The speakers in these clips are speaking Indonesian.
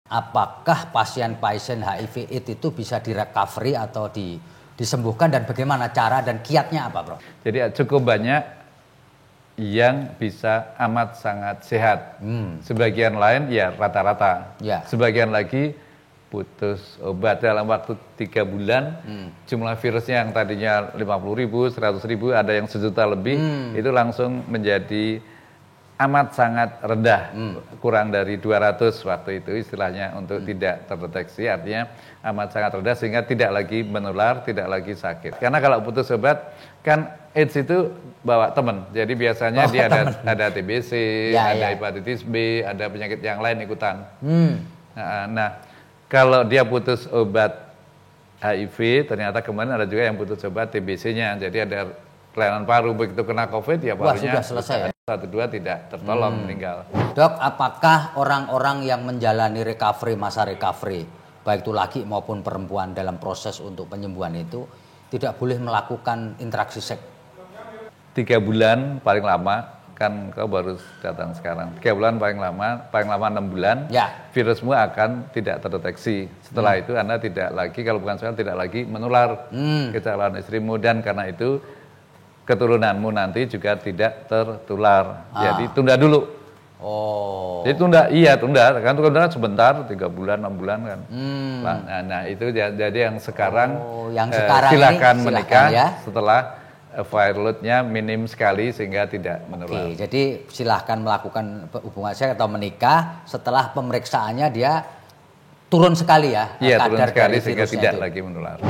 Apakah pasien-pasien HIV/AIDS itu bisa direcovery atau disembuhkan dan bagaimana cara dan kiatnya apa, Bro? Jadi cukup banyak yang bisa amat sangat sehat. Sebagian lain ya rata-rata. Ya. Sebagian lagi putus obat dalam waktu 3 bulan. Jumlah virusnya yang tadinya 50.000, 100.000, ada yang 1 juta lebih, itu langsung menjadi amat sangat rendah, kurang dari 200 waktu itu istilahnya untuk tidak terdeteksi, artinya amat sangat rendah sehingga tidak lagi menular, tidak lagi sakit. Karena kalau putus obat kan AIDS itu bawa teman, jadi biasanya dia ada TBC, ada hepatitis B, ada penyakit yang lain ikutan. Nah, kalau dia putus obat HIV, ternyata kemarin ada juga yang putus obat TBC-nya, jadi ada kelainan paru, begitu kena COVID ya parunya sudah selesai ya? 1-2 tidak tertolong, meninggal. Dok, apakah orang-orang yang menjalani masa recovery, baik itu laki maupun perempuan dalam proses untuk penyembuhan itu, tidak boleh melakukan interaksi seks? 3 bulan paling lama, kan kau baru datang sekarang. 3 bulan paling lama 6 bulan, virusmu akan tidak terdeteksi. Setelah itu Anda tidak lagi, kalau bukan sekarang, tidak lagi menular ke calon istrimu, dan karena itu keturunanmu nanti juga tidak tertular. Jadi tunda dulu. Jadi tunda. Kan tunda sebentar, 3 bulan, 6 bulan kan. Nah itu jadi yang sekarang, silakan menikah ya, setelah viral load-nya minim sekali sehingga tidak menular. Oke, jadi silahkan melakukan hubungan seks atau menikah setelah pemeriksaannya dia turun sekali ya. Iya, turun sekali sehingga tidak lagi menular.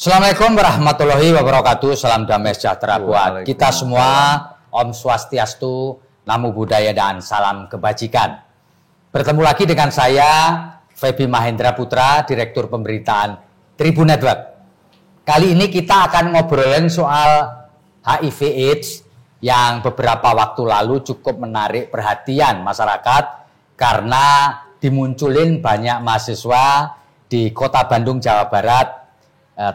Assalamualaikum warahmatullahi wabarakatuh. Salam damai sejahtera buat kita semua. Om Swastiastu, Namo Buddhaya, dan salam kebajikan. Bertemu lagi dengan saya, Feby Mahendra Putra, Direktur Pemberitaan Tribun Network. Kali ini kita akan ngobrolin soal HIV/AIDS yang beberapa waktu lalu cukup menarik perhatian masyarakat karena dimunculin banyak mahasiswa di Kota Bandung, Jawa Barat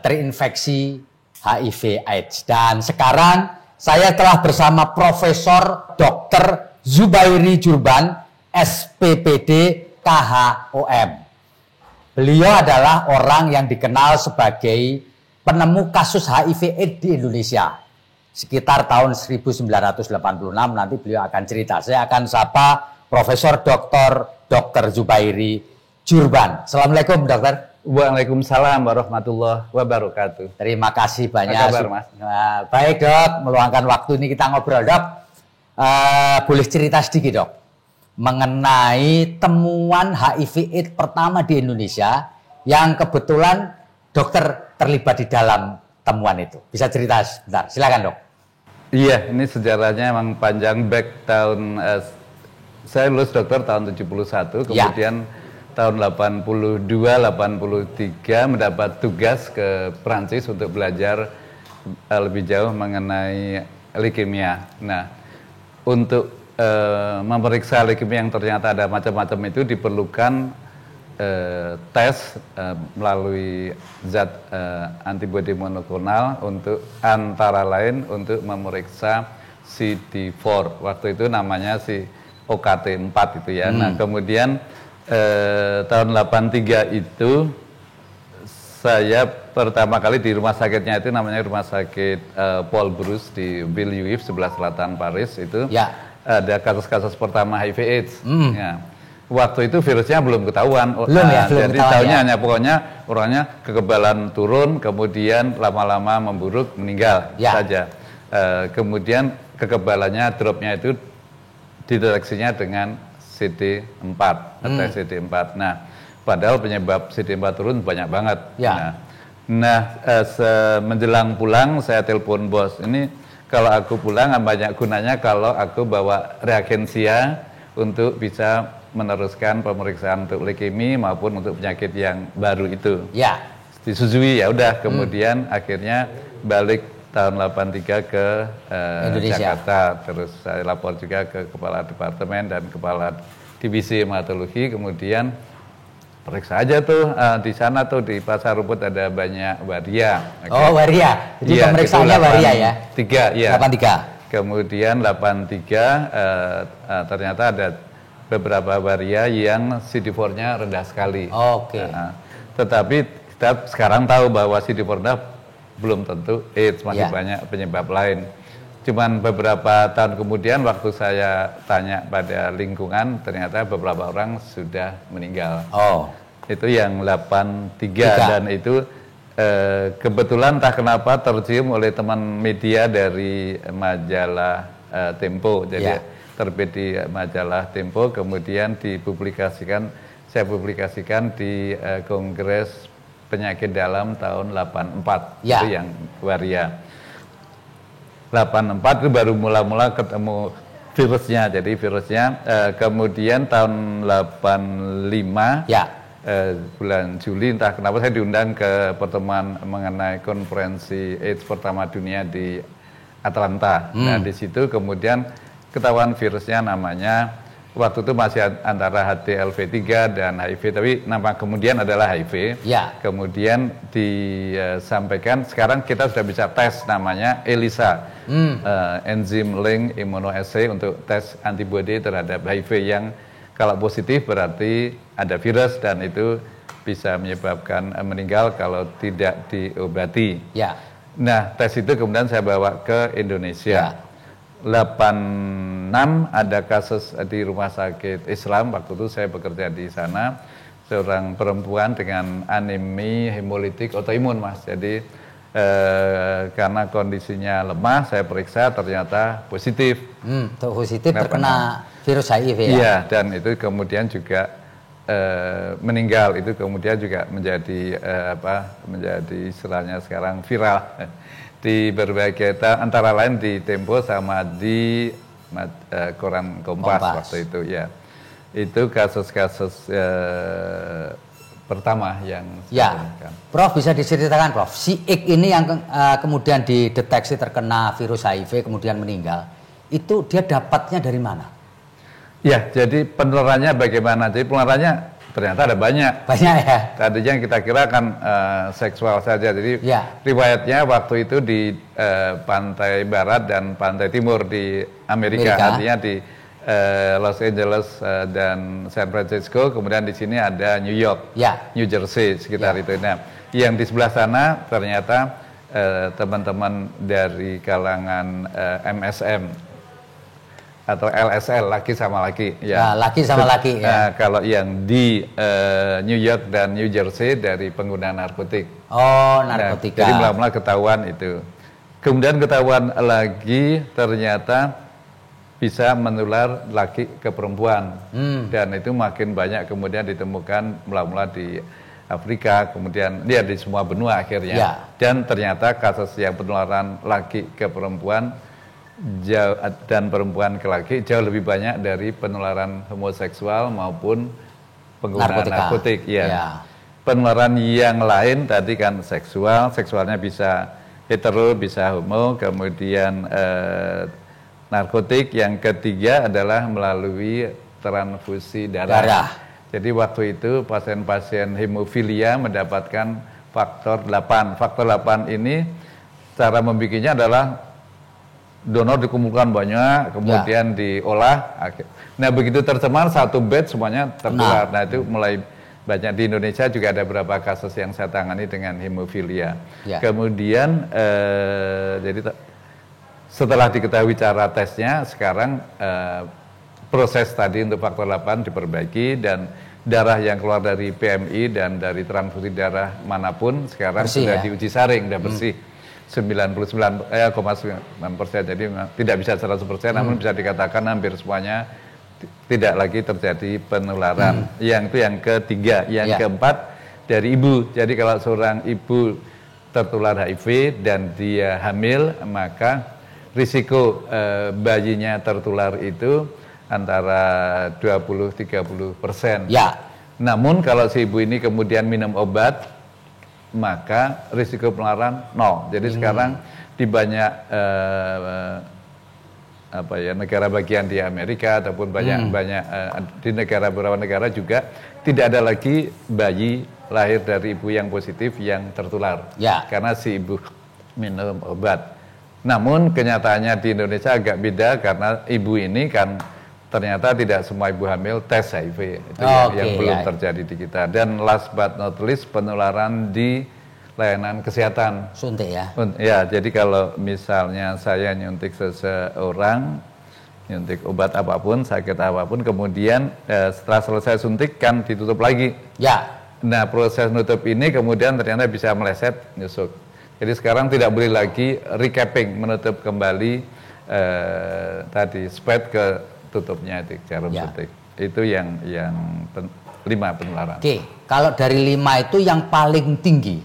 terinfeksi HIV/AIDS. Dan sekarang saya telah bersama Profesor Dr. Zubairi Jurban, SPPD KHOM. Beliau adalah orang yang dikenal sebagai penemu kasus HIV/AIDS di Indonesia. Sekitar tahun 1986 nanti beliau akan cerita. Saya akan sapa Profesor Dr. Zubairi Jurban. Assalamualaikum, dokter. Waalaikumsalam warahmatullahi wabarakatuh. Terima kasih banyak. Apa kabar, Mas? Baik, Dok. Meluangkan waktu ini kita ngobrol, Dok. Boleh cerita sedikit, Dok, mengenai temuan HIV/AIDS pertama di Indonesia yang kebetulan dokter terlibat di dalam temuan itu. Bisa cerita sebentar? Silakan, Dok. Iya, ini sejarahnya emang panjang. Back tahun saya lulus dokter tahun 71, kemudian tahun 82-83 mendapat tugas ke Prancis untuk belajar lebih jauh mengenai leukemia. Nah, untuk memeriksa leukemia yang ternyata ada macam-macam itu diperlukan tes melalui zat antibodi monoklonal untuk antara lain untuk memeriksa CD4. Waktu itu namanya si OKT4 itu ya. Nah, kemudian tahun 83 itu saya pertama kali di rumah sakitnya itu namanya rumah sakit Paul Brousse di Villejuif sebelah selatan Paris itu ada kasus-kasus pertama HIV/AIDS. Ya. Waktu itu virusnya belum ketahuan, jadi tahunya hanya pokoknya orangnya kekebalan turun, kemudian lama-lama memburuk meninggal saja. Kemudian kekebalannya dropnya itu dideteksinya dengan CD4 atau CD4. Nah, padahal penyebab CD4 turun banyak banget. Menjelang pulang saya telepon bos. Ini kalau aku pulang banyak gunanya kalau aku bawa reagensia untuk bisa meneruskan pemeriksaan untuk leukemia maupun untuk penyakit yang baru itu. Disetujui ya udah. Kemudian akhirnya balik tahun 83 ke Jakarta, terus saya lapor juga ke kepala departemen dan kepala divisi hematologi, kemudian periksa aja tuh di sana tuh di Pasar Rumput ada banyak waria. Oh, waria. Jadi ya, pemeriksaannya waria ya. 3 ya. 83. Kemudian 83 ternyata ada beberapa waria yang CD4-nya rendah sekali. Oke. Tetapi kita sekarang tahu bahwa CD4 rendah belum tentu AIDS, masih banyak penyebab lain. Cuman beberapa tahun kemudian waktu saya tanya pada lingkungan, ternyata beberapa orang sudah meninggal. Oh. Itu yang 83 dan itu kebetulan entah kenapa tercium oleh teman media dari majalah Tempo. Jadi terbit di majalah Tempo, kemudian saya publikasikan di Kongres Penyakit Dalam tahun 84. Itu yang waria. 84 itu baru mula-mula ketemu virusnya. Jadi virusnya kemudian tahun 85 bulan Juli entah kenapa saya diundang ke pertemuan mengenai konferensi AIDS pertama dunia di Atlanta. Nah, di situ kemudian ketahuan virusnya namanya waktu itu masih antara HTLV-3 dan HIV, tapi nama kemudian adalah HIV. Kemudian disampaikan sekarang kita sudah bisa tes namanya ELISA, Enzyme Link Immunoassay untuk tes antibodi terhadap HIV yang kalau positif berarti ada virus dan itu bisa menyebabkan meninggal kalau tidak diobati. Nah, tes itu kemudian saya bawa ke Indonesia. 86 ada kasus di rumah sakit Islam, waktu itu saya bekerja di sana, seorang perempuan dengan anemi hemolitik autoimun, Mas. Jadi karena kondisinya lemah, saya periksa ternyata positif. Positif terkena virus HIV ya? Iya, dan itu kemudian juga meninggal. Itu kemudian juga menjadi menjadi istilahnya sekarang viral di berbagai antara lain di Tempo sama di koran Kompas waktu itu ya. Itu kasus-kasus pertama yang temukan. Prof, bisa diceritakan Prof, si X ini yang kemudian dideteksi terkena virus HIV kemudian meninggal, itu dia dapatnya dari mana? Ya, jadi penularannya bagaimana? Jadi penularannya ternyata ada banyak. Banyak ya. Tadinya yang kita kira kan seksual saja. Jadi riwayatnya waktu itu di pantai barat dan pantai timur di Amerika. Artinya di Los Angeles dan San Francisco. Kemudian di sini ada New York, New Jersey sekitar itu. Nah, yang di sebelah sana ternyata teman-teman dari kalangan MSM atau LSL, laki sama laki ya. Laki sama laki ya. Kalau yang di New York dan New Jersey dari pengguna narkotik. Oh, narkotika. Jadi mula-mula ketahuan itu. Kemudian ketahuan lagi ternyata bisa menular laki ke perempuan. Dan itu makin banyak kemudian ditemukan mula-mula di Afrika, kemudian dia di semua benua akhirnya. Dan ternyata kasus yang penularan laki ke perempuan dan perempuan ke laki jauh lebih banyak dari penularan homoseksual maupun penggunaan narkotik. Penularan yang lain tadi kan seksualnya bisa hetero, bisa homo, kemudian narkotik. Yang ketiga adalah melalui transfusi darah. Jadi waktu itu pasien-pasien hemofilia mendapatkan faktor 8. Faktor 8 ini cara membikinnya adalah donor dikumpulkan banyak, kemudian diolah. Nah, begitu tercemar satu bed semuanya tertular. Nah, itu mulai banyak di Indonesia juga ada beberapa kasus yang saya tangani dengan hemofilia. Kemudian jadi setelah diketahui cara tesnya, sekarang proses tadi untuk faktor 8 diperbaiki dan darah yang keluar dari PMI dan dari transfusi darah manapun sekarang sudah diuji saring, sudah bersih. 99,9%, jadi tidak bisa 100%, namun bisa dikatakan hampir semuanya tidak lagi terjadi penularan. Yang itu yang ketiga. Yang keempat dari ibu. Jadi kalau seorang ibu tertular HIV dan dia hamil, maka risiko bayinya tertular itu antara 20-30%. Namun kalau si ibu ini kemudian minum obat, maka risiko penularan 0. Jadi sekarang di banyak negara bagian di Amerika ataupun banyak di beberapa negara juga tidak ada lagi bayi lahir dari ibu yang positif yang tertular. Ya. Karena si ibu minum obat. Namun kenyataannya di Indonesia agak beda karena ibu ini kan ternyata tidak semua ibu hamil tes HIV. Itu yang belum terjadi di kita. Dan last but not least, penularan di layanan kesehatan. Suntik ya? Ya, jadi kalau misalnya saya nyuntik seseorang, nyuntik obat apapun, sakit apapun, kemudian setelah selesai suntik kan ditutup lagi. Ya. Nah, proses nutup ini kemudian ternyata bisa meleset, nyusuk. Jadi sekarang tidak boleh lagi recapping, menutup kembali tadi spread ke tutupnya itu jarum suntik. Itu yang 5 penularan. Oke, kalau dari 5 itu yang paling tinggi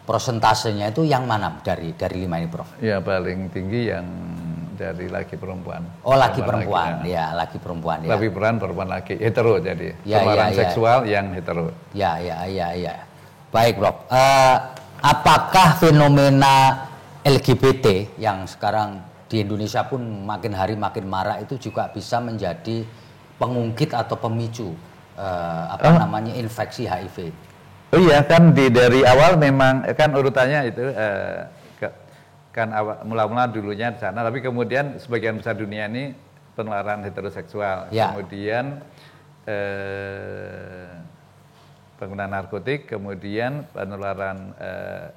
prosentasenya itu yang mana dari 5 ini, Prof? Ya, paling tinggi yang dari laki perempuan. Oh, laki perempuan. Ya, laki perempuan ya. Laki perempuan laki hetero jadi. Penularan seksual yang hetero. Ya. Baik, Prof. Apakah fenomena LGBT yang sekarang di Indonesia pun makin hari makin marak itu juga bisa menjadi pengungkit atau pemicu namanya infeksi HIV? Oh iya, kan dari awal memang kan urutannya itu kan mula-mula dulunya di sana, tapi kemudian sebagian besar dunia ini penularan heteroseksual, kemudian penggunaan narkotik, kemudian penularan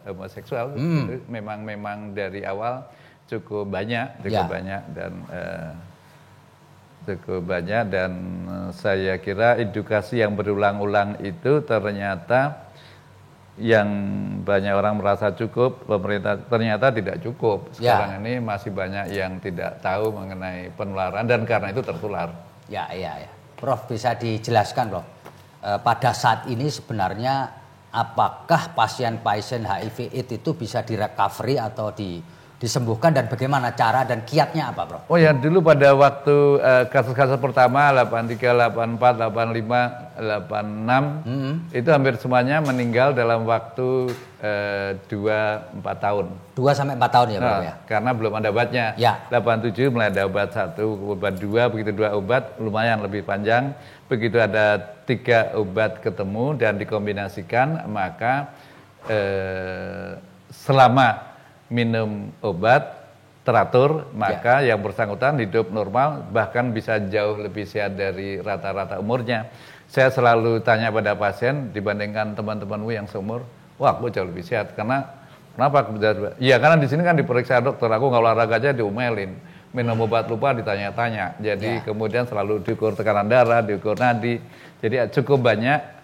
homoseksual. Itu memang dari awal cukup banyak dan saya kira edukasi yang berulang-ulang itu ternyata yang banyak orang merasa cukup, pemerintah ternyata tidak cukup. Sekarang ini masih banyak yang tidak tahu mengenai penularan dan karena itu tertular. Ya. Prof, bisa dijelaskan, Prof, pada saat ini sebenarnya apakah pasien-pasien HIV/AIDS itu bisa direcovery atau disembuhkan dan bagaimana cara dan kiatnya apa, Prof? Oh ya, dulu pada waktu kasus-kasus pertama 83, 84, 85, 86 itu hampir semuanya meninggal dalam waktu 2-4 tahun. 2-4 tahun ya, Prof ya? Karena belum ada obatnya. Ya. 87 mulai ada obat 1, obat 2, begitu 2 obat lumayan lebih panjang. Begitu ada 3 obat ketemu dan dikombinasikan, maka selama minum obat teratur, maka yang bersangkutan hidup normal, bahkan bisa jauh lebih sehat dari rata-rata umurnya. Saya selalu tanya pada pasien, dibandingkan teman-temanmu yang seumur, wah aku jauh lebih sehat. Kenapa? Ya karena di sini kan diperiksa dokter, aku nggak olahraga aja diomelin, minum obat lupa ditanya-tanya. Jadi kemudian selalu diukur tekanan darah, diukur nadi. Jadi cukup banyak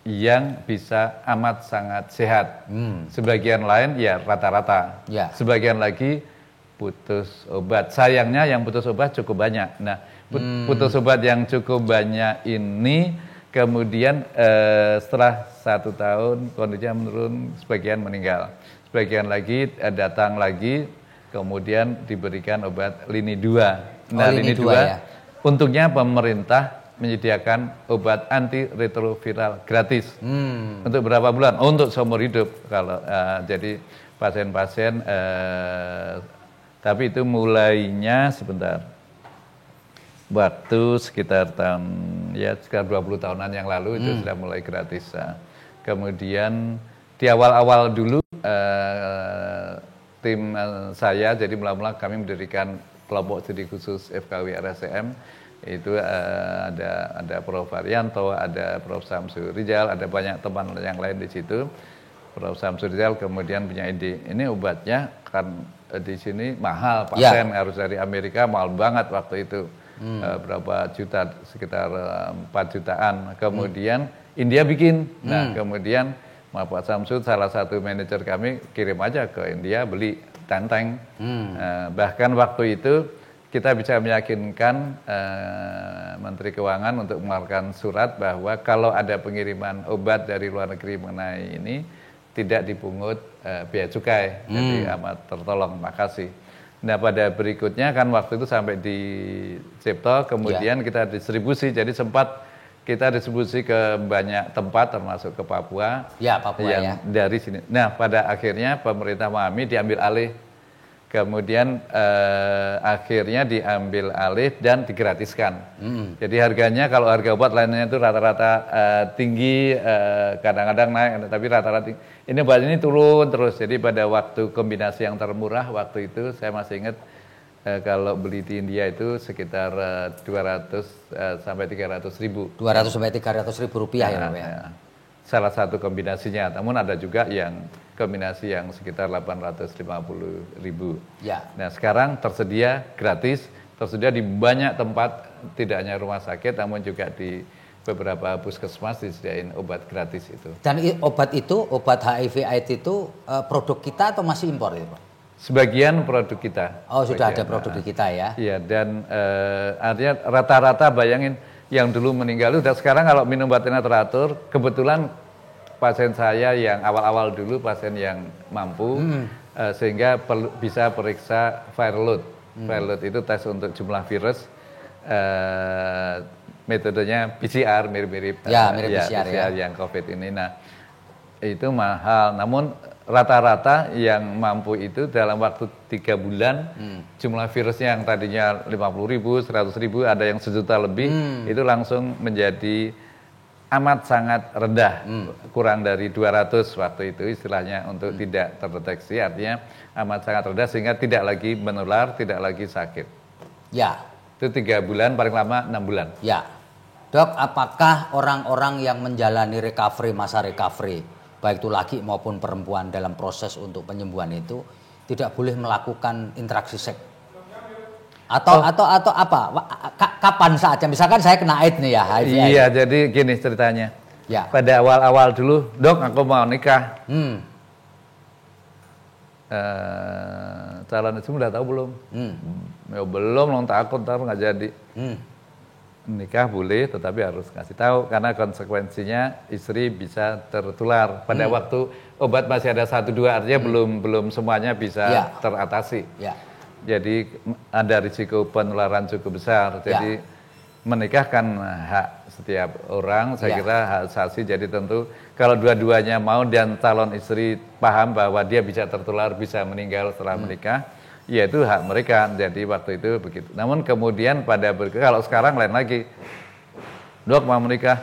yang bisa amat sangat sehat. Sebagian lain ya rata-rata. Sebagian lagi putus obat. Sayangnya yang putus obat cukup banyak. Nah, putus obat yang cukup banyak ini kemudian setelah 1 tahun kondisinya menurun, sebagian meninggal. Sebagian lagi datang lagi, kemudian diberikan obat lini 2. Nah, lini 2 untungnya pemerintah menyediakan obat antiretroviral gratis untuk berapa bulan? Untuk seumur hidup. Kalau jadi pasien-pasien, tapi itu mulainya waktu sekitar sekitar 20 tahunan yang lalu itu sudah mulai gratis. Kemudian di awal-awal dulu tim saya, jadi mula-mula kami mendirikan kelompok studi khusus FKW RSCM. Itu ada Prof. Haryanto, ada Prof. Samsul Rijal, ada banyak teman yang lain di situ. Prof. Samsul Rijal kemudian punya ide, ini obatnya kan di sini mahal, pasien harus dari Amerika, mahal banget waktu itu. Berapa juta, sekitar 4 jutaan. Kemudian India bikin. Nah, kemudian Pak Samsul, salah satu manajer kami, kirim aja ke India, beli tenteng. Bahkan waktu itu kita bisa meyakinkan Menteri Keuangan untuk mengeluarkan surat bahwa kalau ada pengiriman obat dari luar negeri mengenai ini tidak dipungut biaya cukai. Jadi amat tertolong, makasih. Nah, pada berikutnya kan waktu itu sampai di Cipto, kemudian kita distribusi, jadi sempat kita distribusi ke banyak tempat termasuk ke Papua. Papua yang dari sini. Nah, pada akhirnya pemerintah memahami, diambil alih Kemudian akhirnya diambil alih dan digratiskan. Jadi harganya kalau harga obat lainnya itu rata-rata tinggi, kadang-kadang naik, tapi rata-rata tinggi. Ini obat ini turun terus. Jadi pada waktu kombinasi yang termurah waktu itu saya masih ingat kalau beli di India itu sekitar 200 sampai 300 ribu. 200 sampai 300 ribu rupiah ya Pak ya. Salah satu kombinasinya, namun ada juga yang kombinasi yang sekitar 850 ribu. Ya. Nah sekarang tersedia gratis, tersedia di banyak tempat, tidak hanya rumah sakit, namun juga di beberapa puskesmas disediain obat gratis itu. Dan obat itu, obat HIV/AIDS itu produk kita atau masih impor itu Pak? Sebagian produk kita. Oh sudah ada produk di kita ya? Iya, dan artinya rata-rata bayangin, yang dulu meninggal itu sekarang kalau minum obatnya teratur, kebetulan pasien saya yang awal-awal dulu pasien yang mampu sehingga bisa periksa viral load. Viral load itu tes untuk jumlah virus, metodenya PCR mirip-mirip PCR yang COVID ini. Nah itu mahal, namun rata-rata yang mampu itu dalam waktu 3 bulan jumlah virusnya yang tadinya 50 ribu, 100 ribu, ada yang 1 juta lebih, itu langsung menjadi amat sangat rendah, kurang dari 200 waktu itu istilahnya untuk tidak terdeteksi, artinya amat sangat rendah sehingga tidak lagi menular, tidak lagi sakit. Ya. Itu 3 bulan, paling lama 6 bulan. Ya. Dok, apakah orang-orang yang menjalani recovery, masa recovery, baik itu laki maupun perempuan dalam proses untuk penyembuhan itu tidak boleh melakukan interaksi seks? Atau apa? Kapan saatnya? Misalkan saya kena AIDS nih ya, HIV. Iya, jadi gini ceritanya. Ya. Pada awal-awal dulu, dok aku mau nikah. Calon istri udah tahu belum? Ya belum, long takut ntar nggak jadi. Nikah boleh, tetapi harus kasih tahu karena konsekuensinya istri bisa tertular. Pada waktu obat masih ada 1-2, artinya belum semuanya bisa teratasi. Ya. Jadi ada risiko penularan cukup besar. Jadi menikah kan hak setiap orang, saya kira hak asasi. Jadi tentu kalau dua-duanya mau dan calon istri paham bahwa dia bisa tertular, bisa meninggal setelah menikah, ya itu hak mereka. Jadi waktu itu begitu. Namun kemudian pada kalau sekarang lain lagi. Dok mau menikah,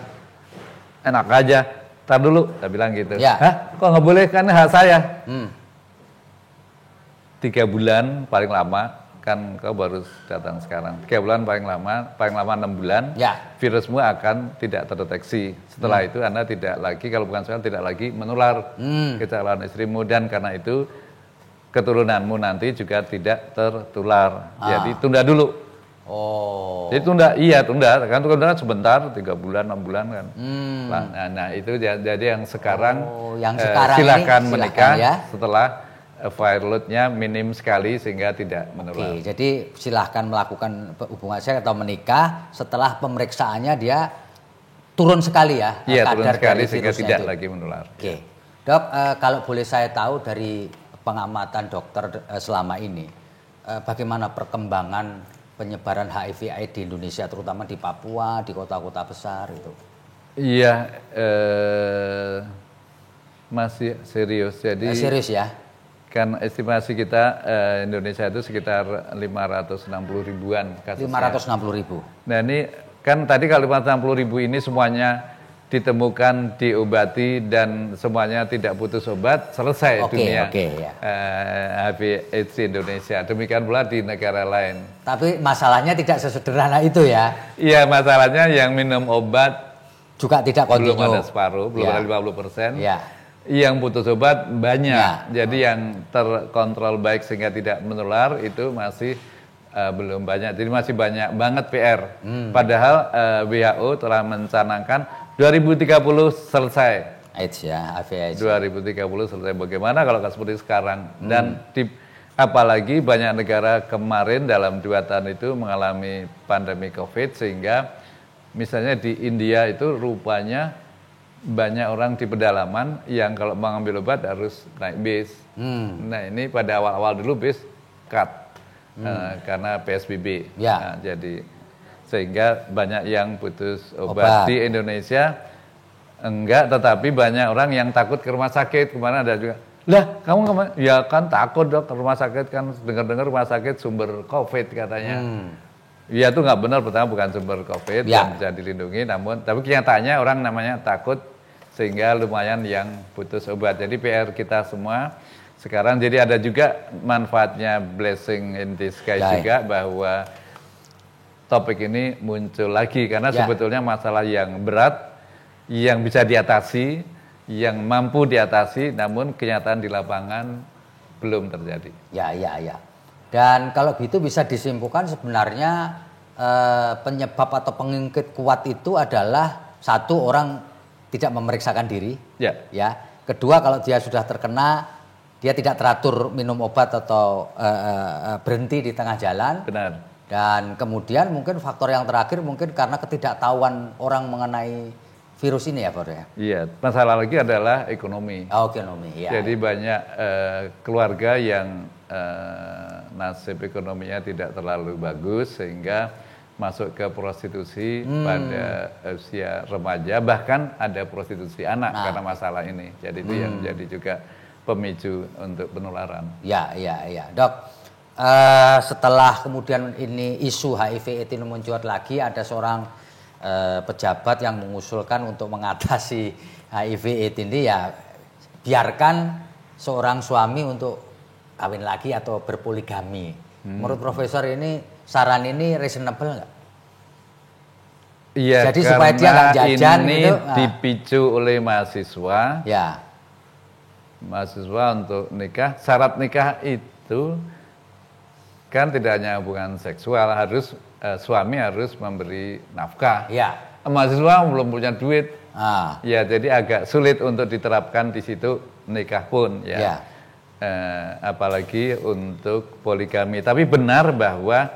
enak aja. Tar dulu, saya bilang gitu. Hah? Kok nggak boleh? Kan hak saya. 3 bulan paling lama, kan kau baru datang sekarang. 3 bulan paling lama 6 bulan, virusmu akan tidak terdeteksi. Setelah itu Anda tidak lagi, kalau bukan sekarang tidak lagi menular ke calon istrimu, dan karena itu keturunanmu nanti juga tidak tertular. Jadi tunda dulu. Jadi tunda kan sebentar, 3 bulan 6 bulan kan. Nah itu jadi yang sekarang, silakan menikah setelah viral load-nya minim sekali sehingga tidak menular. Oke, jadi silahkan melakukan hubungan seks atau menikah setelah pemeriksaannya dia turun sekali ya. Iya, turun sekali sehingga tidak lagi menular. Oke. Dok, kalau boleh saya tahu dari pengamatan dokter selama ini, bagaimana perkembangan penyebaran HIV/AIDS di Indonesia, terutama di Papua, di kota-kota besar itu? Iya, masih serius. Jadi serius ya? Kan estimasi kita Indonesia itu sekitar 560 ribuan kasusnya. 560 ribu. Nah ini kan tadi kalau 560 ribu ini semuanya ditemukan, diobati, dan semuanya tidak putus obat, selesai dunia HIV/AIDS di Indonesia. Demikian pula di negara lain. Tapi masalahnya tidak sesederhana itu ya? Iya, masalahnya yang minum obat juga tidak kontinu. Belum ada separuh, belum ada 50%. Ya. Yang putus obat banyak. Jadi yang terkontrol baik sehingga tidak menular itu masih belum banyak. Jadi masih banyak banget PR. Padahal WHO telah mencanangkan 2030 selesai. AIDS ya, HIV/AIDS. 2030 selesai. Bagaimana kalau seperti sekarang? Dan apalagi banyak negara kemarin dalam 2 tahun itu mengalami pandemi COVID, sehingga misalnya di India itu rupanya banyak orang di pedalaman yang kalau mau ngambil obat harus naik bis. Nah ini pada awal-awal dulu bis cut karena PSBB. Nah, jadi sehingga banyak yang putus obat. Di Indonesia enggak, tetapi banyak orang yang takut ke rumah sakit. Kemarin ada juga, Lah, kamu kemana? Ya kan takut dok, rumah sakit kan dengar-dengar rumah sakit sumber COVID katanya. Ya itu nggak benar, pertama bukan sumber COVID dan bisa dilindungi, tapi kenyataannya orang namanya takut sehingga lumayan yang putus obat. Jadi PR kita semua sekarang, jadi ada juga manfaatnya blessing in disguise juga bahwa topik ini muncul lagi karena sebetulnya masalah yang berat, yang bisa diatasi, yang mampu diatasi, namun kenyataan di lapangan belum terjadi. Ya. Dan kalau gitu bisa disimpulkan sebenarnya penyebab atau pengungkit kuat itu adalah satu, orang tidak memeriksakan diri. Ya. Kedua, kalau dia sudah terkena, dia tidak teratur minum obat atau berhenti di tengah jalan. Benar. Dan kemudian mungkin faktor yang terakhir mungkin karena ketidaktahuan orang mengenai virus ini ya Pak ya? Iya, masalah lagi adalah ekonomi. Ekonomi, ya. Jadi banyak keluarga yang nasib ekonominya tidak terlalu bagus sehingga masuk ke prostitusi pada usia remaja, bahkan ada prostitusi anak karena masalah ini. Jadi itu yang menjadi juga pemicu untuk penularan. Ya. Dok, setelah kemudian ini isu HIV/AIDS ini muncul lagi, ada seorang pejabat yang mengusulkan untuk mengatasi HIV/AIDS ini ya biarkan seorang suami untuk kawin lagi atau berpoligami. Menurut Profesor ini saran ini reasonable nggak? Iya, jadi supaya dia nggak jajan ini gitu. Dipicu oleh mahasiswa. Ya. Mahasiswa untuk nikah, syarat nikah itu kan tidak hanya hubungan seksual, harus suami harus memberi nafkah. Ya. Mahasiswa belum punya duit. Ya, jadi agak sulit untuk diterapkan di situ nikah pun ya. Apalagi untuk poligami. Tapi benar bahwa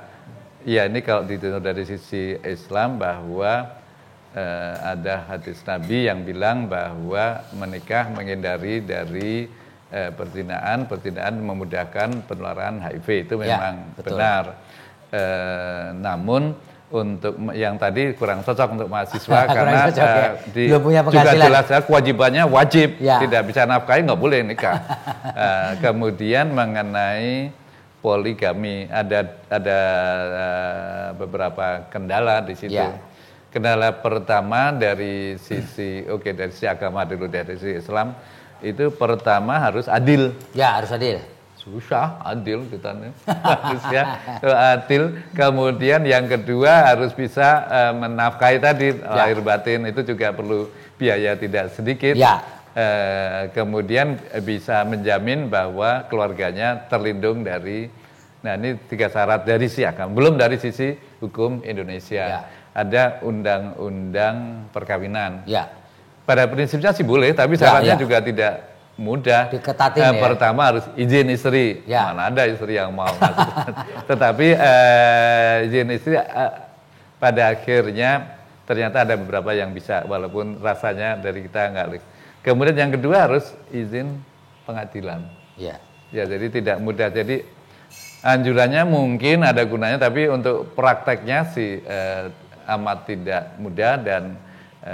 ya ini kalau dilihat dari sisi Islam bahwa ada hadis Nabi yang bilang bahwa menikah menghindari dari perzinaan memudahkan penularan HIV, itu memang benar. Namun untuk yang tadi kurang cocok untuk mahasiswa karena juga jelas kewajibannya wajib, tidak bisa nafkahi, nggak boleh nikah. Kemudian mengenai poligami ada beberapa kendala di situ. Kendala pertama dari sisi dari sisi agama dulu, dari sisi Islam itu pertama harus adil. Ya, harus adil. Susah adil kita nih. Harusnya adil. Kemudian yang kedua harus bisa menafkahi tadi lahir batin, itu juga perlu biaya tidak sedikit. Kemudian bisa menjamin bahwa keluarganya terlindung dari, nah ini 3 syarat dari sisi agama, belum dari sisi hukum Indonesia. Ada undang-undang perkawinan. Pada prinsipnya sih boleh, tapi syaratnya juga tidak mudah. Diketatin pertama harus izin istri. Mana ada istri yang mau. Tetapi izin istri pada akhirnya ternyata ada beberapa yang bisa, walaupun rasanya dari kita enggak. Kemudian yang kedua harus izin pengadilan. Ya, jadi tidak mudah. Jadi anjurannya mungkin ada gunanya, tapi untuk prakteknya sih amat tidak mudah. Dan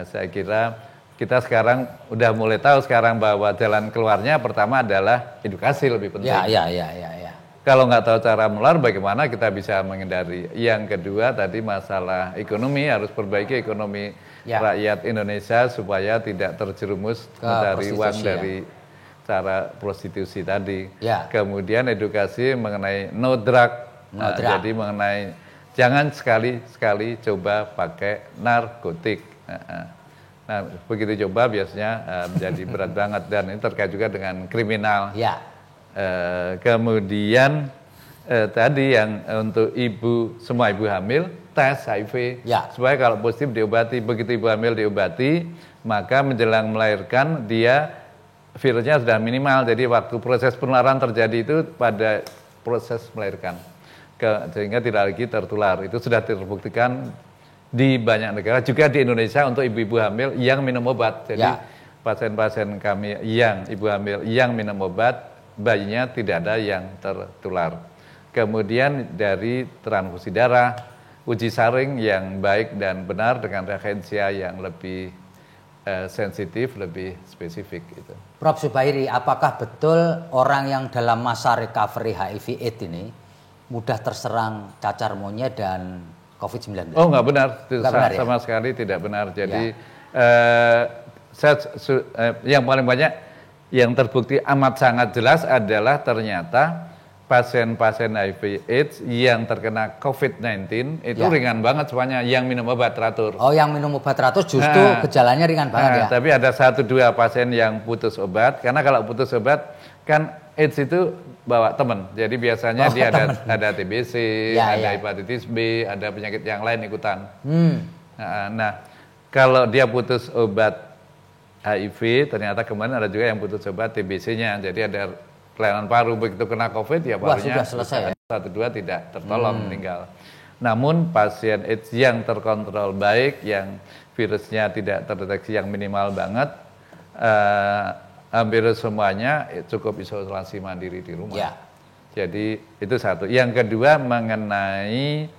saya kira kita sekarang udah mulai tahu sekarang bahwa jalan keluarnya pertama adalah edukasi, lebih penting. Ya. Kalau nggak tahu cara menular, bagaimana kita bisa menghindari? Yang kedua tadi masalah ekonomi, harus perbaiki ekonomi rakyat Indonesia supaya tidak terjerumus mencari uang dari cara prostitusi tadi. Kemudian edukasi mengenai no drug. Jadi mengenai jangan sekali-sekali coba pakai narkotik. Nah, begitu coba biasanya menjadi berat banget, dan ini terkait juga dengan kriminal. Kemudian tadi yang untuk semua ibu hamil tes HIV supaya kalau positif diobati. Begitu ibu hamil diobati, maka menjelang melahirkan dia virusnya sudah minimal. Jadi waktu proses penularan terjadi itu pada proses melahirkan, sehingga tidak lagi tertular. Itu sudah terbuktikan di banyak negara, juga di Indonesia untuk ibu-ibu hamil yang minum obat. Jadi pasien-pasien kami yang ibu hamil yang minum obat, bayinya tidak ada yang tertular. Kemudian dari transfusi darah, uji saring yang baik dan benar dengan reagensia yang lebih sensitif, lebih spesifik gitu. Prof. Zubairi, apakah betul orang yang dalam masa recovery HIV/AIDS ini mudah terserang cacar monyet dan COVID-19? Oh, nggak benar, ya? sama sekali tidak benar. Jadi yang paling banyak yang terbukti amat sangat jelas adalah ternyata pasien-pasien HIV/AIDS yang terkena COVID-19 itu ringan banget semuanya, yang minum obat teratur. Oh, yang minum obat teratur justru gejalanya ringan banget ya? Tapi ada 1-2 pasien yang putus obat, karena kalau putus obat kan AIDS itu bawa teman. Jadi biasanya dia ada TBC, ada hepatitis B, ada penyakit yang lain ikutan. Nah, kalau dia putus obat HIV, ternyata kemarin ada juga yang putus obat TBC-nya. Jadi ada kelainan paru, begitu kena COVID ya parunya sudah selesai ya? 1-2 tidak tertolong, meninggal. Namun pasien AIDS yang terkontrol baik, yang virusnya tidak terdeteksi yang minimal banget, hampir semuanya cukup isolasi mandiri di rumah. Ya. Jadi itu satu. Yang kedua mengenai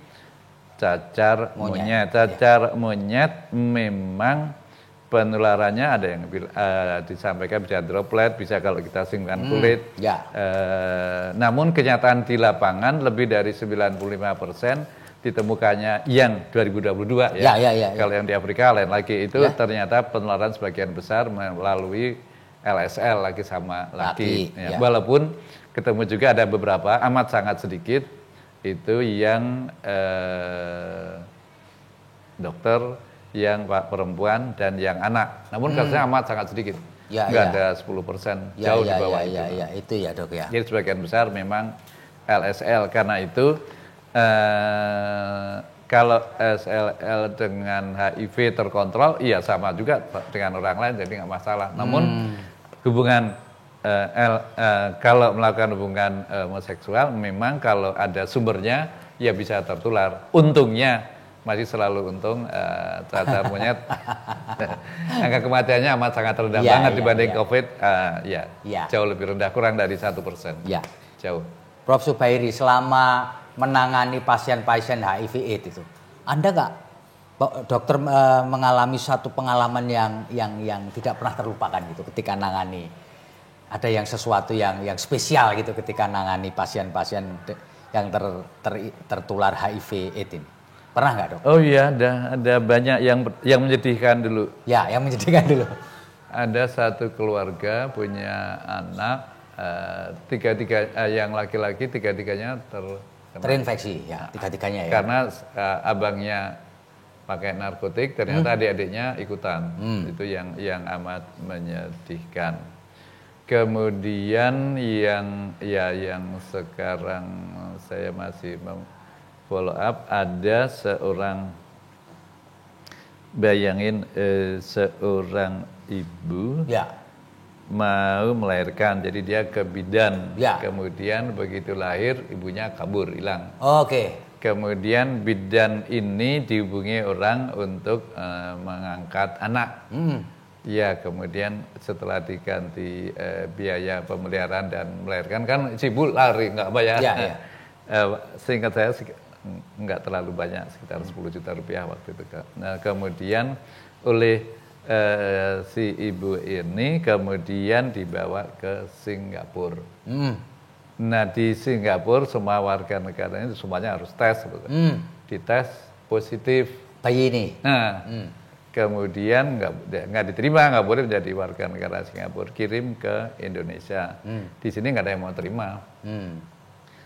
cacar monyet. Cacar monyet memang penularannya ada yang disampaikan bisa droplet, bisa kalau kita singgungan kulit. Namun kenyataan di lapangan lebih dari 95% ditemukannya yang 2022 ya. Kalau yang di Afrika lain lagi itu ternyata penularan sebagian besar melalui LSL laki sama laki. Walaupun ketemu juga ada beberapa amat sangat sedikit itu yang dokter, yang perempuan dan yang anak. Namun kasusnya amat sangat sedikit. Nggak ada 10%, jauh di bawah itu. Itu ya dok ya. Jadi sebagian besar memang LSL. Karena itu kalau SLL dengan HIV terkontrol, iya sama juga dengan orang lain, jadi nggak masalah. Namun hubungan kalau melakukan hubungan homoseksual, memang kalau ada sumbernya, ya bisa tertular. Untungnya masih selalu untung cacar monyet angka kematiannya amat sangat rendah banget dibanding COVID, jauh lebih rendah, kurang dari 1%. Jauh. Prof. Zubairi, selama menangani pasien-pasien HIV/AIDS itu, Anda nggak dokter mengalami satu pengalaman yang tidak pernah terlupakan gitu ketika nangani, ada yang sesuatu yang spesial gitu ketika nangani pasien-pasien yang tertular HIV/AIDS ini? Pernah nggak dok? Oh iya, ada banyak yang menyedihkan dulu. Ya, yang menyedihkan dulu. Ada satu keluarga punya anak, yang laki-laki tiga-tiganya terinfeksi, ya tiga-tiganya ya. Karena abangnya pakai narkotik, ternyata adik-adiknya ikutan. Itu yang amat menyedihkan. Kemudian yang sekarang saya masih follow up, ada seorang, bayangin seorang ibu mau melahirkan, jadi dia ke bidan, kemudian begitu lahir ibunya kabur, hilang. Kemudian bidan ini dihubungi orang untuk mengangkat anak. Ya, kemudian setelah diganti biaya pemeliharaan dan melahirkan, kan si ibu lari nggak bayar. Seingat saya nggak terlalu banyak, sekitar 10 juta rupiah waktu itu. Nah, kemudian oleh si ibu ini kemudian dibawa ke Singapura. Nah, di Singapura semua warga negaranya semuanya harus tes, dites positif bayi ini. Nah, kemudian nggak diterima, nggak boleh menjadi warga negara Singapura, kirim ke Indonesia. Di sini nggak ada yang mau terima.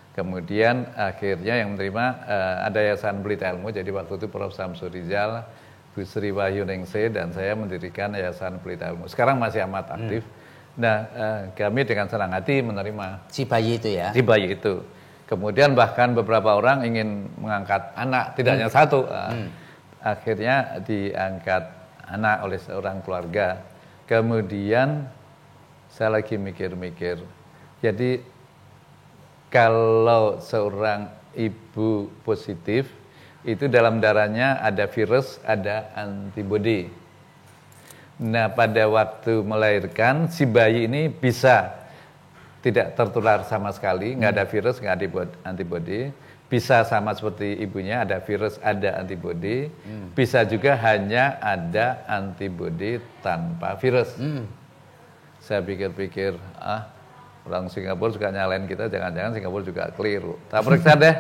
Kemudian akhirnya yang menerima ada Yayasan Pelita Ilmu, jadi waktu itu Prof. Samsul Rizal, Bu Sri Wahyuningsih, dan saya mendirikan Yayasan Pelita Ilmu. Sekarang masih amat aktif. Nah, kami dengan senang hati menerima si bayi itu ya. Si bayi itu. Kemudian bahkan beberapa orang ingin mengangkat anak, tidak hanya satu. Akhirnya diangkat anak oleh seorang keluarga. Kemudian saya lagi mikir-mikir. Jadi kalau seorang ibu positif, itu dalam darahnya ada virus, ada antibodi. Nah, pada waktu melahirkan, si bayi ini bisa tidak tertular sama sekali, nggak ada virus, nggak ada antibodi. Bisa sama seperti ibunya, ada virus, ada antibodi. Bisa juga hanya ada antibodi tanpa virus. Saya pikir-pikir, orang Singapura juga nyalain kita, jangan-jangan Singapura juga keliru. Tak periksa deh.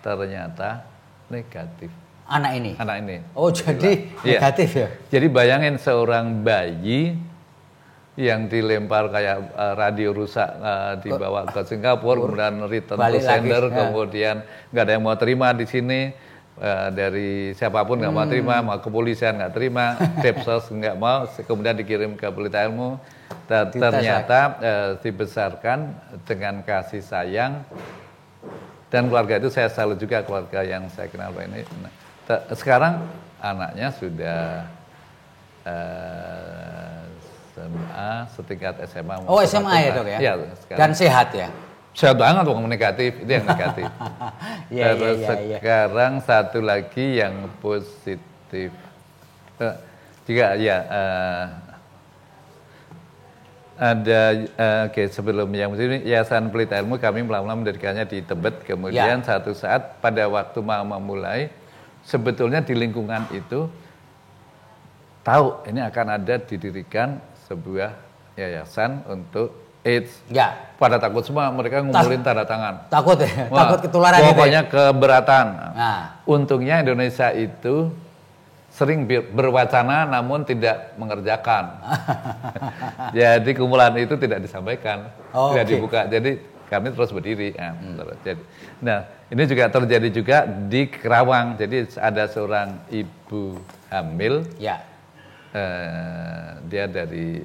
Ternyata negatif. Anak ini? Anak ini. Oh, jadi negatif ya? Jadi bayangin seorang bayi yang dilempar kayak radio rusak, dibawa ke Singapura, kemudian return to sender, kemudian nggak ada yang mau terima di sini, dari siapapun nggak mau terima, mau kepolisian nggak terima, Depsos nggak mau, kemudian dikirim ke Pelita Ilmu, ternyata dibesarkan dengan kasih sayang, dan keluarga itu saya salut juga, keluarga yang saya kenal ini. Sekarang anaknya sudah SMA, setingkat SMA. Oh, SMA ya dok ya? Iya. Dan sehat ya? Sehat banget, bukan negatif, itu yang negatif. Terus sekarang satu lagi yang positif. Juga ya, ada, sebelum yang ini Yayasan Pelita Ilmu kami mula-mula mendirikannya di Tebet, kemudian satu saat pada waktu mau memulai, sebetulnya di lingkungan itu tahu ini akan ada didirikan sebuah yayasan untuk AIDS. Ya. Pada takut semua, mereka ngumpulin tanda tangan. Takut ya? Wah, takut ketularan gitu ya? Pokoknya keberatan. Nah. Untungnya Indonesia itu sering berwacana namun tidak mengerjakan. Jadi kumpulan itu tidak disampaikan, tidak dibuka. Jadi kami terus berdiri. Nah, ini juga terjadi juga di Kerawang. Jadi ada seorang ibu hamil. Ya. Dia dari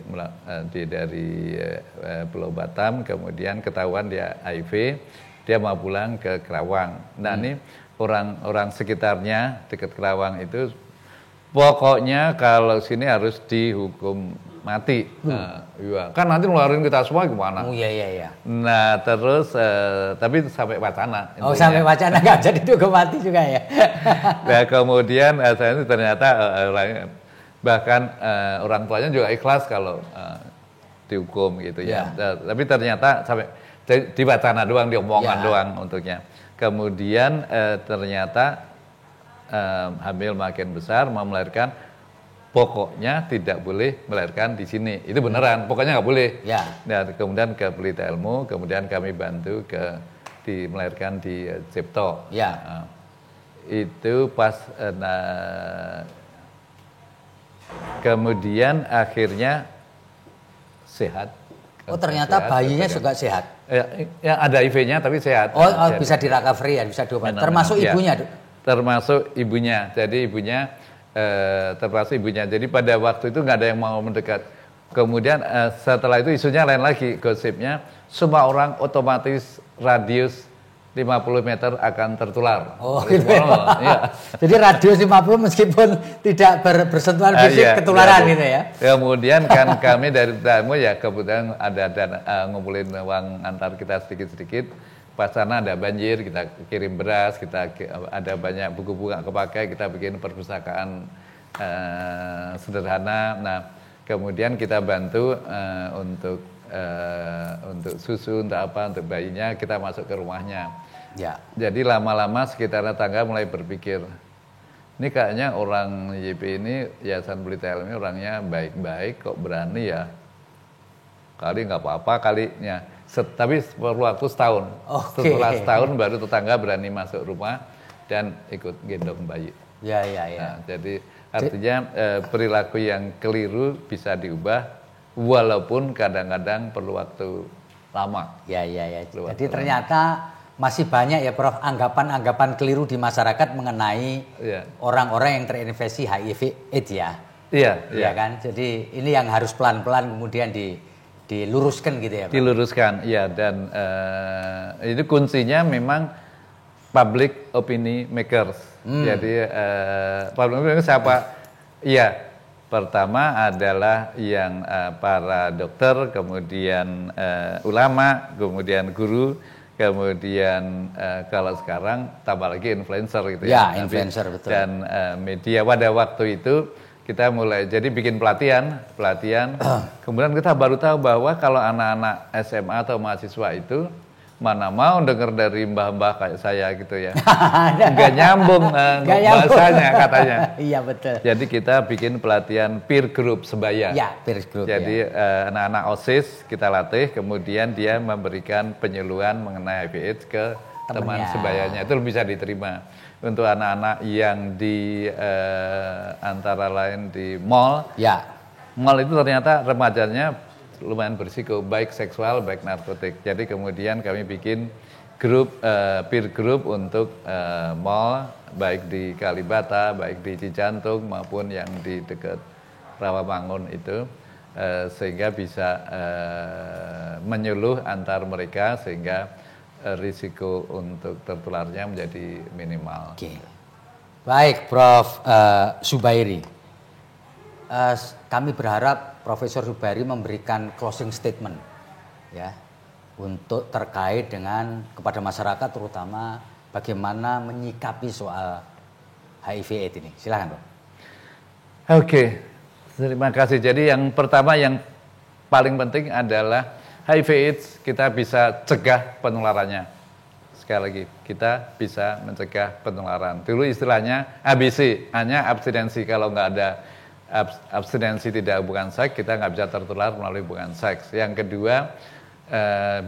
Pulau Batam, kemudian ketahuan dia HIV, dia mau pulang ke Kerawang. Nah, ini orang-orang sekitarnya dekat Kerawang itu pokoknya kalau sini harus dihukum mati. Kan nanti ngeluarin kita semua gimana? Oh iya. Nah, terus tapi sampai wacana. Oh, sampai wacana nggak jadi dihukum mati juga ya. Nah, kemudian saya ini ternyata bahkan orang tuanya juga ikhlas kalau dihukum gitu ya. Tapi ternyata sampai di wacana doang, diomongan doang untuknya. Kemudian ternyata hamil makin besar, mau melahirkan, pokoknya tidak boleh melahirkan di sini. Itu beneran, pokoknya nggak boleh. Nah, kemudian ke Pelita Ilmu, kemudian kami bantu melahirkan di Cipto. Itu pas kemudian akhirnya sehat. Oh, ternyata bayinya juga sehat. Ya ada HIV-nya tapi sehat. Oh, bisa di recovery ya, bisa diobati. Termasuk ibunya, termasuk ibunya. Jadi ibunya termasuk ibunya. Jadi pada waktu itu nggak ada yang mau mendekat. Kemudian setelah itu isunya lain lagi, gosipnya semua orang otomatis radius 50 meter akan tertular. Oh, gitu ya. Jadi radius 50 meskipun tidak bersentuhan fisik ketularan gitu ya. Kemudian kan kami dari tamu ya kebetulan ada ngumpulin uang antar kita sedikit-sedikit. Pas sana ada banjir, kita kirim beras, kita ada banyak buku-buku nggak kepakai, kita bikin perpustakaan sederhana. Nah, kemudian kita bantu untuk susu, untuk apa, untuk bayinya, kita masuk ke rumahnya. Jadi lama-lama sekitar tetangga mulai berpikir, ini kayaknya orang YP ini, Yayasan Pelita Ilmu, orangnya baik-baik, kok berani ya, kali nggak apa-apa kalinya. Tapi perlu waktu setahun. Setelah setahun baru tetangga berani masuk rumah dan ikut gendong bayi. Nah, jadi artinya perilaku yang keliru bisa diubah, walaupun kadang-kadang perlu waktu lama. Jadi ternyata masih banyak ya Prof, anggapan-anggapan keliru di masyarakat mengenai orang-orang yang terinfeksi HIV AIDS ya. Iya kan. Jadi ini yang harus pelan-pelan kemudian diluruskan gitu ya Prof. Diluruskan, iya. Dan itu kuncinya memang public opinion makers. Jadi public opinion siapa? Iya. Pertama adalah yang para dokter, kemudian ulama, kemudian guru, kemudian kalau sekarang tambah lagi influencer gitu ya. Influencer betul. Dan media. Pada waktu itu kita mulai jadi bikin pelatihan. Kemudian kita baru tahu bahwa kalau anak-anak SMA atau mahasiswa itu mana mau dengar dari mbah-mbah kayak saya gitu ya. Nggak nyambung bahasanya katanya. Iya betul. Jadi kita bikin pelatihan peer group sebaya. Ya, peer group. Jadi anak-anak OSIS kita latih, kemudian dia memberikan penyuluhan mengenai HIV/AIDS ke teman sebayanya. Itu bisa diterima. Untuk anak-anak yang di antara lain di mall. Ya. Mall itu ternyata remajanya lumayan berisiko, baik seksual, baik narkotik. Jadi kemudian kami bikin grup, peer group untuk mall, baik di Kalibata, baik di Cijantung, maupun yang di dekat Rawamangun itu, sehingga bisa menyuluh antar mereka, sehingga risiko untuk tertularnya menjadi minimal. Oke. Baik, Prof. Zubairi. Kami berharap Profesor Zubairi memberikan closing statement ya untuk terkait dengan kepada masyarakat, terutama bagaimana menyikapi soal HIV/AIDS ini. Silakan, Prof. Oke, terima kasih. Jadi yang pertama yang paling penting adalah HIV/AIDS kita bisa cegah penularannya. Sekali lagi, kita bisa mencegah penularan. Dulu istilahnya ABC, hanya abstinensi. Kalau nggak ada abstinensi tidak hubungan seks, kita nggak bisa tertular melalui hubungan seks. Yang kedua,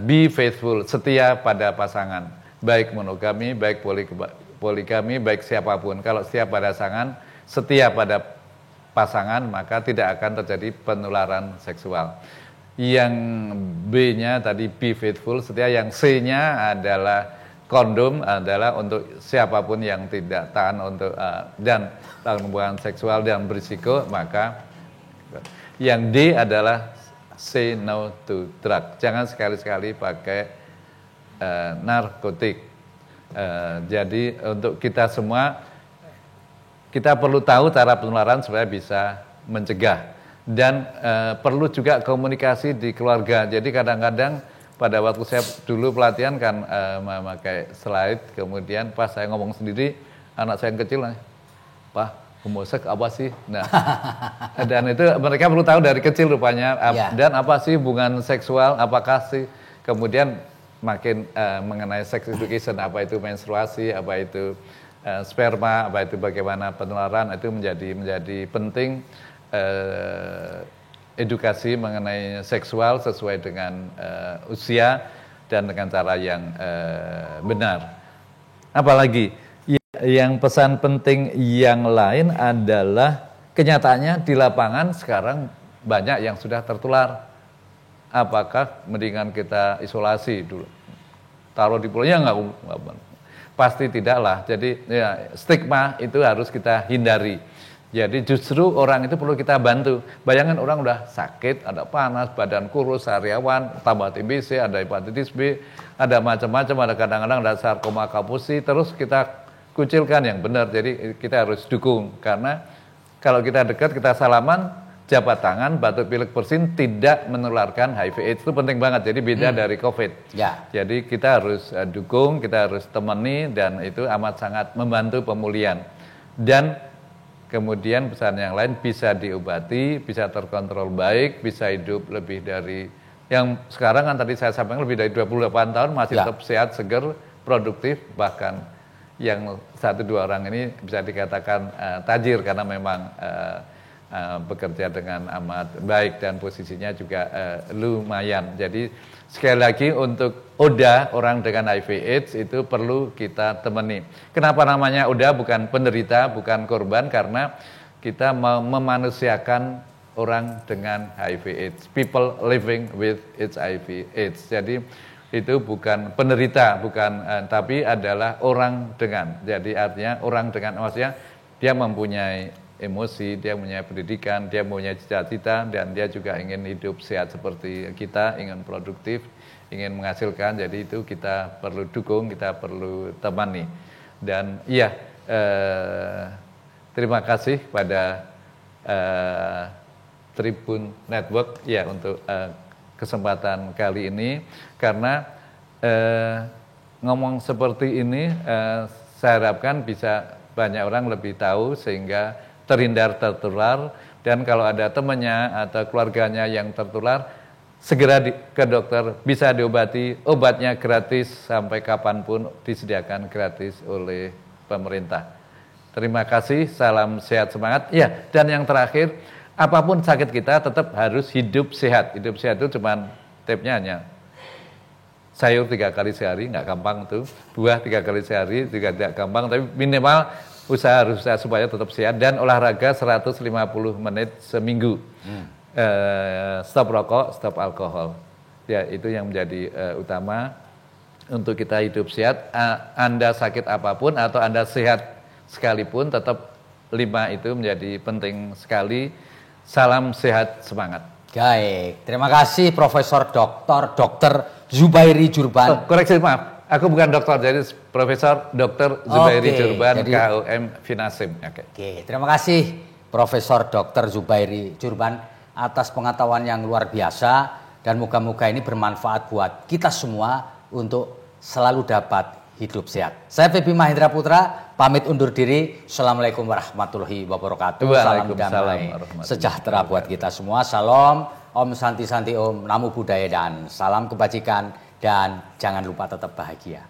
be faithful, setia pada pasangan, baik monogami, baik poligami, baik siapapun. Kalau setia pada pasangan, setia pada pasangan, maka tidak akan terjadi penularan seksual. Yang B-nya tadi be faithful, setia. Yang C-nya adalah kondom, adalah untuk siapapun yang tidak tahan untuk dan hubungan seksual dan berisiko. Maka yang D adalah say no to drug. Jangan sekali-sekali pakai narkotik. Jadi untuk kita semua, kita perlu tahu cara penularan supaya bisa mencegah. Dan perlu juga komunikasi di keluarga. Jadi kadang-kadang pada waktu saya dulu pelatihan kan memakai slide, kemudian pas saya ngomong sendiri, anak saya yang kecil, Pak, homoseks apa sih? Nah, dan itu mereka perlu tahu dari kecil rupanya. Dan apa sih hubungan seksual, apakah sih? Kemudian makin mengenai sex education, apa itu menstruasi, apa itu sperma, apa itu bagaimana penularan, itu menjadi penting. Edukasi mengenai seksual sesuai dengan usia dan dengan cara yang benar. Apalagi yang pesan penting yang lain adalah kenyataannya di lapangan sekarang banyak yang sudah tertular. Apakah mendingan kita isolasi dulu? Taruh di pulaunya enggak? Pasti tidaklah. Jadi ya, stigma itu harus kita hindari. Jadi justru orang itu perlu kita bantu. Bayangkan orang udah sakit, ada panas, badan kurus, sariawan, tambah TBC, ada hepatitis B, ada macam-macam, ada kadang-kadang ada sarkoma kapusi, terus kita kucilkan yang benar. Jadi kita harus dukung, karena kalau kita dekat, kita salaman, jabat tangan, batuk pilek bersin, tidak menularkan HIV/AIDS. Itu penting banget, jadi beda dari COVID. Ya. Jadi kita harus dukung, kita harus temani, dan itu amat sangat membantu pemulihan. Dan kemudian pesan yang lain, bisa diobati, bisa terkontrol baik, bisa hidup lebih dari, yang sekarang kan tadi saya sampaikan lebih dari 28 tahun masih tetap sehat, seger, produktif, bahkan yang 1-2 orang ini bisa dikatakan tajir karena memang bekerja dengan amat baik dan posisinya juga lumayan. Jadi sekali lagi untuk ODA, orang dengan HIV/AIDS, itu perlu kita temani. Kenapa namanya ODA, bukan penderita, bukan korban? Karena kita mau memanusiakan orang dengan HIV/AIDS, people living with HIV/AIDS. Jadi itu bukan penderita, bukan, tapi adalah orang dengan. Jadi artinya orang dengan, maksudnya dia mempunyai emosi, dia punya pendidikan, dia punya cita-cita, dan dia juga ingin hidup sehat seperti kita, ingin produktif, ingin menghasilkan. Jadi itu kita perlu dukung, kita perlu temani. Dan iya, terima kasih pada Tribun Network ya untuk kesempatan kali ini, karena ngomong seperti ini saya harapkan bisa banyak orang lebih tahu sehingga terhindar tertular. Dan kalau ada temannya atau keluarganya yang tertular, segera ke dokter, bisa diobati, obatnya gratis sampai kapanpun disediakan gratis oleh pemerintah. Terima kasih, salam sehat semangat. Ya, dan yang terakhir, apapun sakit kita tetap harus hidup sehat. Hidup sehat itu cuma tipnya hanya sayur 3 kali sehari, nggak gampang tuh. Buah 3 kali sehari juga tidak gampang, tapi minimal harus usaha supaya tetap sehat dan olahraga 150 menit seminggu. Stop rokok, stop alkohol. Ya, itu yang menjadi utama untuk kita hidup sehat. Anda sakit apapun atau Anda sehat sekalipun, tetap 5 itu menjadi penting sekali. Salam sehat semangat. Baik, terima kasih Profesor Dr. Zubairi Jurban. Koreksi, maaf. Aku bukan dokter, jadi Profesor Dr. Zubairi Jurban, KUM Finasim. Oke, terima kasih Profesor Dr. Zubairi Jurban atas pengetahuan yang luar biasa, dan moga-moga ini bermanfaat buat kita semua untuk selalu dapat hidup sehat. Saya Febi Mahendra Putra, pamit undur diri. Assalamualaikum warahmatullahi wabarakatuh. Salam damai sejahtera buat kita semua. Salam, Om Santi Santi Om, Namo Buddhaya dan salam kebajikan, dan jangan lupa tetap bahagia.